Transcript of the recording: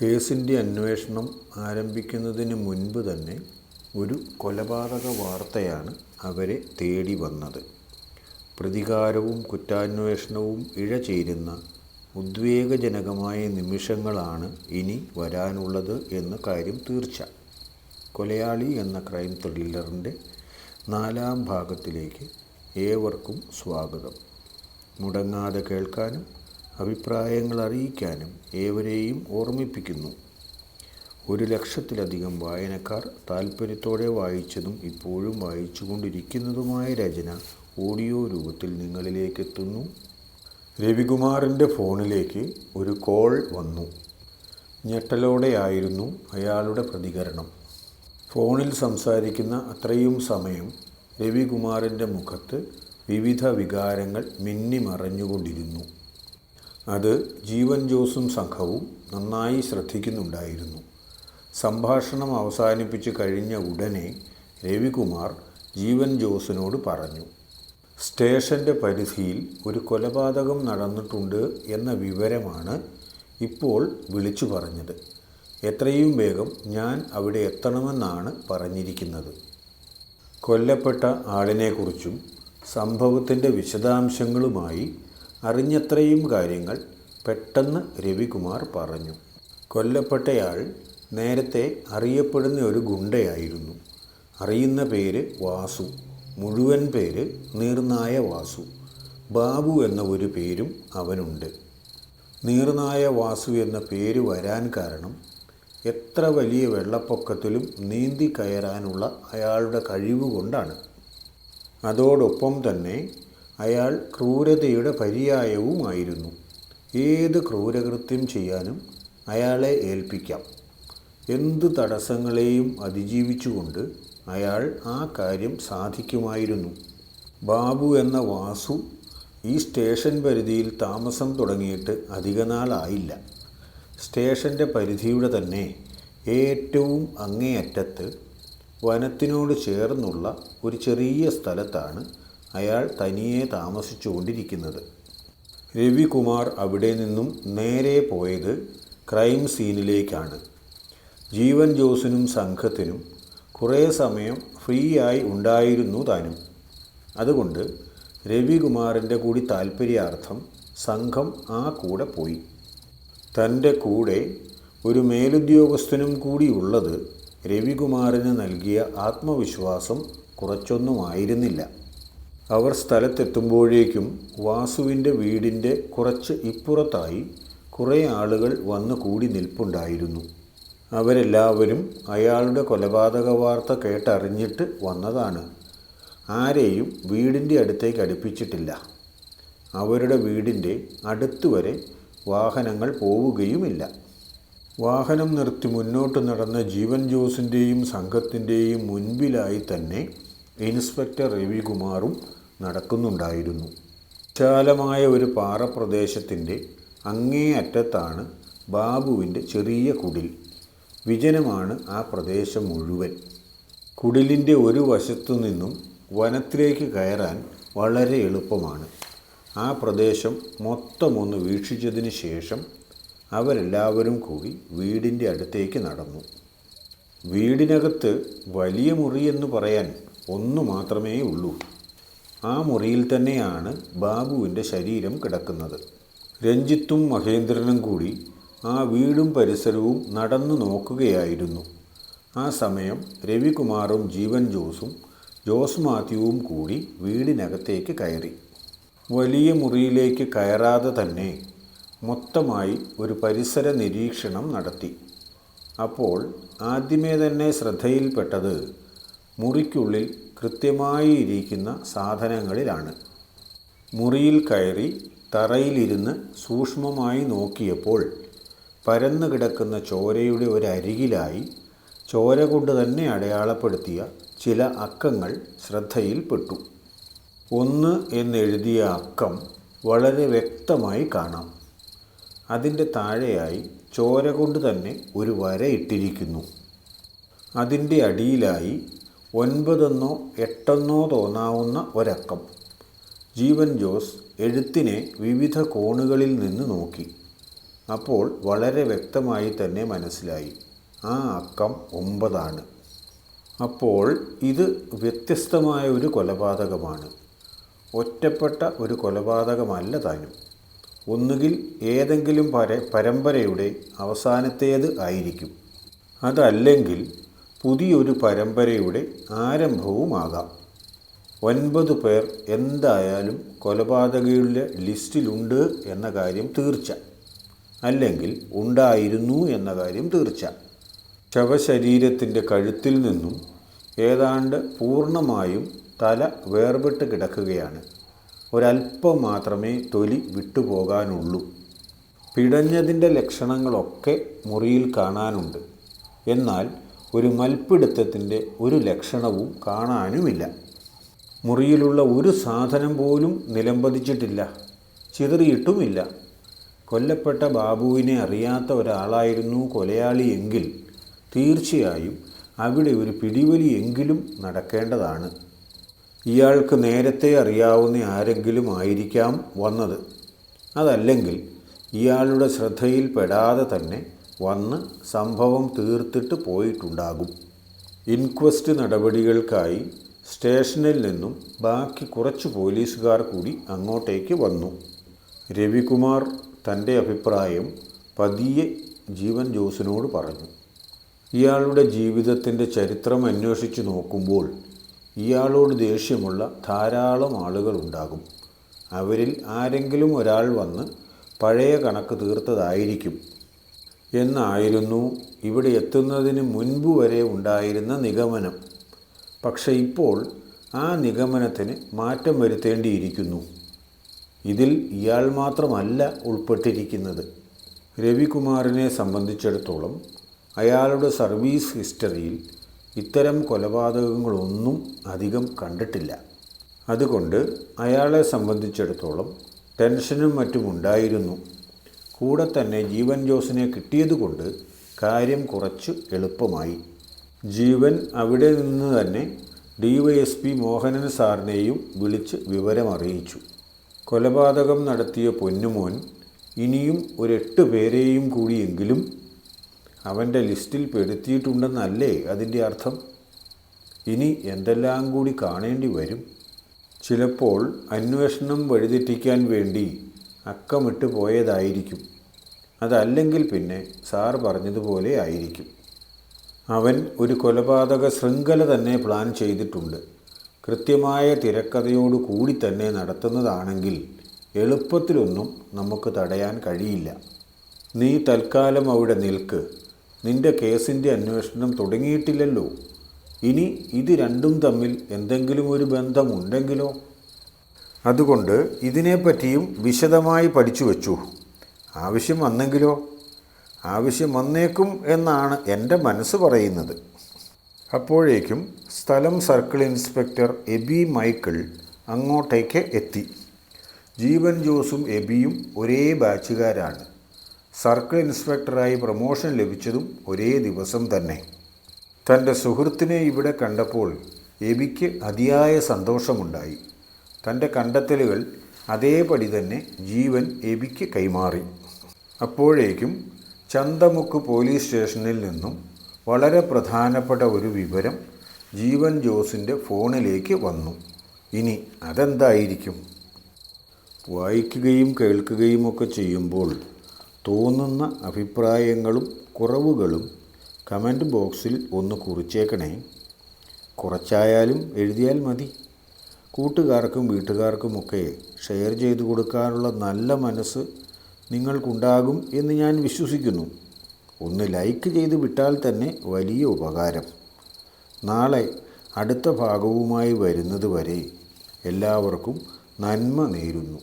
കേസിൻ്റെ അന്വേഷണം ആരംഭിക്കുന്നതിന് മുൻപ് തന്നെ ഒരു കൊലപാതക വാർത്തയാണ് അവരെ തേടി വന്നത്. പ്രതികാരവും കുറ്റാന്വേഷണവും ഇഴചേരുന്ന ഉദ്വേഗജനകമായ നിമിഷങ്ങളാണ് ഇനി വരാനുള്ളത് എന്ന കാര്യം തീർച്ച. കൊലയാളി എന്ന ക്രൈം ത്രില്ലറിൻ്റെ 4ാം ഭാഗത്തിലേക്ക് ഏവർക്കും സ്വാഗതം. മുടങ്ങാതെ കേൾക്കാനും അഭിപ്രായങ്ങൾ അറിയിക്കാനും ഏവരെയും ഓർമ്മിപ്പിക്കുന്നു. 1,00,000-ലധികം വായനക്കാർ താൽപ്പര്യത്തോടെ വായിച്ചതും ഇപ്പോഴും വായിച്ചുകൊണ്ടിരിക്കുന്നതുമായ രചന ഓഡിയോ രൂപത്തിൽ നിങ്ങളിലേക്കെത്തുന്നു. രവികുമാറിൻ്റെ ഫോണിലേക്ക് ഒരു കോൾ വന്നു. ഞെട്ടലോടെയായിരുന്നു അയാളുടെ പ്രതികരണം. ഫോണിൽ സംസാരിക്കുന്ന അത്രയും സമയം രവികുമാറിൻ്റെ മുഖത്ത് വിവിധ വികാരങ്ങൾ മിന്നിമറഞ്ഞുകൊണ്ടിരുന്നു. അത് ജീവൻ ജോസും സംഘവും നന്നായി ശ്രദ്ധിക്കുന്നുണ്ടായിരുന്നു. സംഭാഷണം അവസാനിപ്പിച്ച് കഴിഞ്ഞ ഉടനെ രവികുമാർ ജീവൻ ജോസിനോട് പറഞ്ഞു, സ്റ്റേഷൻ്റെ പരിധിയിൽ ഒരു കൊലപാതകം നടന്നിട്ടുണ്ട് എന്ന വിവരമാണ് ഇപ്പോൾ വിളിച്ചു പറഞ്ഞത്. എത്രയും വേഗം ഞാൻ അവിടെ എത്തണമെന്നാണ് പറഞ്ഞിരിക്കുന്നത്. കൊല്ലപ്പെട്ട ആളിനെക്കുറിച്ചും സംഭവത്തിൻ്റെ വിശദാംശങ്ങളുമായി അറിഞ്ഞത്രയും കാര്യങ്ങൾ പെട്ടെന്ന് രവികുമാർ പറഞ്ഞു. കൊല്ലപ്പെട്ടയാൾ നേരത്തെ അറിയപ്പെടുന്ന ഒരു ഗുണ്ടയായിരുന്നു. അറിയുന്ന പേര് വാസു. മുഴുവൻ പേര് നീർനായ വാസു. ബാബു എന്ന ഒരു പേരും അവനുണ്ട്. നീർനായ വാസു എന്ന പേര് വരാൻ കാരണം എത്ര വലിയ വെള്ളപ്പൊക്കത്തിലും നീന്തി കയറാനുള്ള അയാളുടെ കഴിവുകൊണ്ടാണ്. അതോടൊപ്പം തന്നെ അയാൾ ക്രൂരതയുടെ പര്യായവുമായിരുന്നു. ഏത് ക്രൂരകൃത്യം ചെയ്യാനും അയാളെ ഏൽപ്പിക്കാം. എന്ത് തടസ്സങ്ങളെയും അതിജീവിച്ചുകൊണ്ട് അയാൾ ആ കാര്യം സാധിക്കുമായിരുന്നു. ബാബു എന്ന വാസു ഈ സ്റ്റേഷൻ പരിധിയിൽ താമസം തുടങ്ങിയിട്ട് അധികനാളായില്ല. സ്റ്റേഷൻ്റെ പരിധിയുടെ തന്നെ ഏറ്റവും അങ്ങേയറ്റത്ത് വനത്തിനോട് ചേർന്നുള്ള ഒരു ചെറിയ സ്ഥലത്താണ് അയാൾ തനിയെ താമസിച്ചുകൊണ്ടിരിക്കുന്നത്. രവികുമാർ അവിടെ നിന്നും നേരെ പോയത് ക്രൈം സീനിലേക്കാണ്. ജീവൻ ജോസിനും സംഘത്തിനും കുറേ സമയം ഫ്രീ ആയി ഉണ്ടായിരുന്നു താനും. അതുകൊണ്ട് രവികുമാറിൻ്റെ കൂടി താൽപ്പര്യാർത്ഥം സംഘം ആ കൂടെ പോയി. തൻ്റെ കൂടെ ഒരു മേലുദ്യോഗസ്ഥനും കൂടി ഉള്ളത് രവികുമാറിന് നൽകിയ ആത്മവിശ്വാസം കുറച്ചൊന്നുമായിരുന്നില്ല. അവർ സ്ഥലത്തെത്തുമ്പോഴേക്കും വാസുവിൻ്റെ വീടിൻ്റെ കുറച്ച് ഇപ്പുറത്തായി കുറേ ആളുകൾ വന്നു കൂടി നിൽപ്പുണ്ടായിരുന്നു. അവരെല്ലാവരും അയാളുടെ കൊലപാതക വാർത്ത കേട്ടറിഞ്ഞിട്ട് വന്നതാണ്. ആരെയും വീടിൻ്റെ അടുത്തേക്ക് അടുപ്പിച്ചിട്ടില്ല. അവരുടെ വീടിൻ്റെ അടുത്തുവരെ വാഹനങ്ങൾ പോവുകയുമില്ല. വാഹനം നിർത്തി മുന്നോട്ട് നടന്ന ജീവൻ ജോസിൻ്റെയും സംഘത്തിൻ്റെയും മുൻപിലായി തന്നെ ഇൻസ്പെക്ടർ രവികുമാറും നടക്കുന്നുണ്ടായിരുന്നു. വിശാലമായ ഒരു പാറപ്രദേശത്തിൻ്റെ അങ്ങേ അറ്റത്താണ് ബാബുവിൻ്റെ ചെറിയ കുടിൽ. വിജനമാണ് ആ പ്രദേശം മുഴുവൻ. കുടിലിൻ്റെ ഒരു വശത്തു നിന്നും വനത്തിലേക്ക് കയറാൻ വളരെ എളുപ്പമാണ്. ആ പ്രദേശം മൊത്തമൊന്ന് വീക്ഷിച്ചതിന് ശേഷം അവരെല്ലാവരും കൂടി വീടിൻ്റെ അടുത്തേക്ക് നടന്നു. വീടിനകത്ത് വലിയ മുറിയെന്ന് പറയാൻ ഒന്നു മാത്രമേ ഉള്ളൂ. ആ മുറിയിൽ തന്നെയാണ് ബാബുവിൻ്റെ ശരീരം കിടക്കുന്നത്. രഞ്ജിത്തും മഹേന്ദ്രനും കൂടി ആ വീടും പരിസരവും നടന്നു നോക്കുകയായിരുന്നു. ആ സമയം രവികുമാറും ജീവൻ ജോസും ജോസ് മാത്യുവും കൂടി വീടിനകത്തേക്ക് കയറി. വലിയ മുറിയിലേക്ക് കയറാതെ തന്നെ മൊത്തമായി ഒരു പരിസര നിരീക്ഷണം നടത്തി. അപ്പോൾ ആദ്യമേ തന്നെ ശ്രദ്ധയിൽപ്പെട്ടത് മുറിക്കുള്ളിൽ കൃത്യമായി ഇരിക്കുന്ന സാധനങ്ങളിലാണ്. മുറിയിൽ കയറി തറയിലിരുന്ന് സൂക്ഷ്മമായി നോക്കിയപ്പോൾ പരന്നു കിടക്കുന്ന ചോരയുടെ ഒരരികിലായി ചോര കൊണ്ട് തന്നെ അടയാളപ്പെടുത്തിയ ചില അക്കങ്ങൾ ശ്രദ്ധയിൽപ്പെട്ടു. 1 എന്നെഴുതിയ അക്കം വളരെ വ്യക്തമായി കാണാം. അതിൻ്റെ താഴെയായി ചോര കൊണ്ട് തന്നെ ഒരു വര ഇട്ടിരിക്കുന്നു. അതിൻ്റെ അടിയിലായി 9 8 തോന്നാവുന്ന ഒരക്കം. ജീവൻ ജോസ് എഴുത്തിനെ വിവിധ കോണുകളിൽ നിന്ന് നോക്കി. അപ്പോൾ വളരെ വ്യക്തമായി തന്നെ മനസ്സിലായി, ആ അക്കം 9 അപ്പോൾ ഇത് വ്യത്യസ്തമായ ഒരു കൊലപാതകമാണ്. ഒറ്റപ്പെട്ട ഒരു കൊലപാതകമല്ല താനും. ഒന്നുകിൽ ഏതെങ്കിലും പരമ്പരയുടെ അവസാനത്തേത് ആയിരിക്കും. അതല്ലെങ്കിൽ പുതിയൊരു പരമ്പരയുടെ ആരംഭവുമാകാം. 9 പേർ എന്തായാലും കൊലപാതകയുടെ ലിസ്റ്റിലുണ്ട് എന്ന കാര്യം തീർച്ച, അല്ലെങ്കിൽ ഉണ്ടായിരുന്നു എന്ന കാര്യം തീർച്ച. ശവശരീരത്തിൻ്റെ കഴുത്തിൽ നിന്നും ഏതാണ്ട് പൂർണ്ണമായും തല വേർപെട്ട് കിടക്കുകയാണ്. ഒരല്പം മാത്രമേ തൊലി വിട്ടുപോകാനുള്ളൂ. പിടഞ്ഞതിൻ്റെ ലക്ഷണങ്ങളൊക്കെ മുറിയിൽ കാണാനുണ്ട്. എന്നാൽ ഒരു മൽപ്പിടുത്തത്തിൻ്റെ ഒരു ലക്ഷണവും കാണാനുമില്ല. മുറിയിലുള്ള ഒരു സാധനം പോലും നിലംപതിച്ചിട്ടില്ല, ചിതറിയിട്ടുമില്ല. കൊല്ലപ്പെട്ട ബാബുവിനെ അറിയാത്ത ഒരാളായിരുന്നു കൊലയാളിയെങ്കിൽ തീർച്ചയായും അവിടെ ഒരു പിടിവലിയെങ്കിലും നടക്കേണ്ടതാണ്. ഇയാൾക്ക് നേരത്തെ അറിയാവുന്ന ആരെങ്കിലും ആയിരിക്കാം വന്നത്. അതല്ലെങ്കിൽ ഇയാളുടെ ശ്രദ്ധയിൽപ്പെടാതെ തന്നെ വന്ന് സംഭവം തീർത്തിട്ട് പോയിട്ടുണ്ടാകും. ഇൻക്വസ്റ്റ് നടപടികൾക്കായി സ്റ്റേഷനിൽ നിന്നും ബാക്കി കുറച്ച് പോലീസുകാർ കൂടി അങ്ങോട്ടേക്ക് വന്നു. രവികുമാർ തൻ്റെ അഭിപ്രായം പതിയെ ജീവൻ ജോസിനോട് പറഞ്ഞു. ഇയാളുടെ ജീവിതത്തിൻ്റെ ചരിത്രം അന്വേഷിച്ചു നോക്കുമ്പോൾ ഇയാളോട് ദേഷ്യമുള്ള ധാരാളം ആളുകളുണ്ടാകും. അവരിൽ ആരെങ്കിലും ഒരാൾ വന്ന് പഴയ കണക്ക് തീർത്തതായിരിക്കും എന്നായിരുന്നു ഇവിടെ എത്തുന്നതിന് മുൻപ് വരെ ഉണ്ടായിരുന്ന നിഗമനം. പക്ഷേ ഇപ്പോൾ ആ നിഗമനത്തിന് മാറ്റം വരുത്തേണ്ടിയിരിക്കുന്നു. ഇതിൽ ഇയാൾ മാത്രമല്ല ഉൾപ്പെട്ടിരിക്കുന്നത്. രവികുമാറിനെ സംബന്ധിച്ചിടത്തോളം അയാളുടെ സർവീസ് ഹിസ്റ്ററിയിൽ ഇത്തരം കൊലപാതകങ്ങളൊന്നും അധികം കണ്ടിട്ടില്ല. അതുകൊണ്ട് അയാളെ സംബന്ധിച്ചിടത്തോളം ടെൻഷനും മറ്റും ഉണ്ടായിരുന്നു. കൂടെ തന്നെ ജീവൻ ജോസിനെ കിട്ടിയതുകൊണ്ട് കാര്യം കുറച്ച് എളുപ്പമായി. ജീവൻ അവിടെ നിന്ന് തന്നെ DYSP മോഹനൻ സാറിനെയും വിളിച്ച് വിവരമറിയിച്ചു. കൊലപാതകം നടത്തിയ പൊന്നുമോൻ ഇനിയും ഒരു 8 പേരെയും കൂടിയെങ്കിലും അവൻ്റെ ലിസ്റ്റിൽ പെടുത്തിയിട്ടുണ്ടെന്നല്ലേ അതിൻ്റെ അർത്ഥം? ഇനി എന്തെല്ലാം കൂടി കാണേണ്ടി വരും. ചിലപ്പോൾ അന്വേഷണം വഴിതെറ്റിക്കാൻ വേണ്ടി അക്കമിട്ട് പോയതായിരിക്കും. അതല്ലെങ്കിൽ പിന്നെ സാർ പറഞ്ഞതുപോലെ ആയിരിക്കും. അവൻ ഒരു കൊലപാതക ശൃംഖല തന്നെ പ്ലാൻ ചെയ്തിട്ടുണ്ട്. കൃത്യമായ തിരക്കഥയോടു കൂടി തന്നെ നടത്തുന്നതാണെങ്കിൽ എളുപ്പത്തിലൊന്നും നമുക്ക് തടയാൻ കഴിയില്ല. നീ തൽക്കാലം അവിടെ നിൽക്ക്. നിന്റെ കേസിൻ്റെ അന്വേഷണം തുടങ്ങിയിട്ടില്ലല്ലോ. ഇനി ഇത് രണ്ടും തമ്മിൽ എന്തെങ്കിലും ഒരു ബന്ധമുണ്ടെങ്കിലോ? അതുകൊണ്ട് ഇതിനെപ്പറ്റിയും വിശദമായി പഠിച്ചു വച്ചു. ആവശ്യം വന്നെങ്കിലോ? ആവശ്യം വന്നേക്കും എന്നാണ് എൻ്റെ മനസ്സ് പറയുന്നത്. അപ്പോഴേക്കും സ്ഥലം സർക്കിൾ ഇൻസ്പെക്ടർ എബി മൈക്കിൾ അങ്ങോട്ടേക്ക് എത്തി. ജീവൻ ജോസും എബിയും ഒരേ ബാച്ചുകാരാണ്. സർക്കിൾ ഇൻസ്പെക്ടറായി പ്രമോഷൻ ലഭിച്ചതും ഒരേ ദിവസം തന്നെ. തൻ്റെ സുഹൃത്തിനെ ഇവിടെ കണ്ടപ്പോൾ എബിക്ക് അതിയായ സന്തോഷമുണ്ടായി. തൻ്റെ കണ്ടെത്തലുകൾ അതേപടി തന്നെ ജീവൻ എബിക്ക് കൈമാറി. അപ്പോഴേക്കും ചന്തമുക്ക് പോലീസ് സ്റ്റേഷനിൽ നിന്നും വളരെ പ്രധാനപ്പെട്ട ഒരു വിവരം ജീവൻ ജോസിൻ്റെ ഫോണിലേക്ക് വന്നു. ഇനി അതെന്തായിരിക്കും? വായിക്കുകയും കേൾക്കുകയും ഒക്കെ ചെയ്യുമ്പോൾ തോന്നുന്ന അഭിപ്രായങ്ങളും കുറവുകളും കമൻറ്റ് ബോക്സിൽ ഒന്ന് കുറിച്ചേക്കണേ. കുറച്ചായാലും എഴുതിയാൽ മതി. കൂട്ടുകാർക്കും വീട്ടുകാർക്കുമൊക്കെ ഷെയർ ചെയ്തു കൊടുക്കാനുള്ള നല്ല മനസ്സ് നിങ്ങൾക്കുണ്ടാകും എന്ന് ഞാൻ വിശ്വസിക്കുന്നു. ഒന്ന് ലൈക്ക് ചെയ്ത് വിട്ടാൽ തന്നെ വലിയ ഉപകാരം. നാളെ അടുത്ത ഭാഗവുമായി വരുന്നത് വരെ എല്ലാവർക്കും നന്മ നേരുന്നു.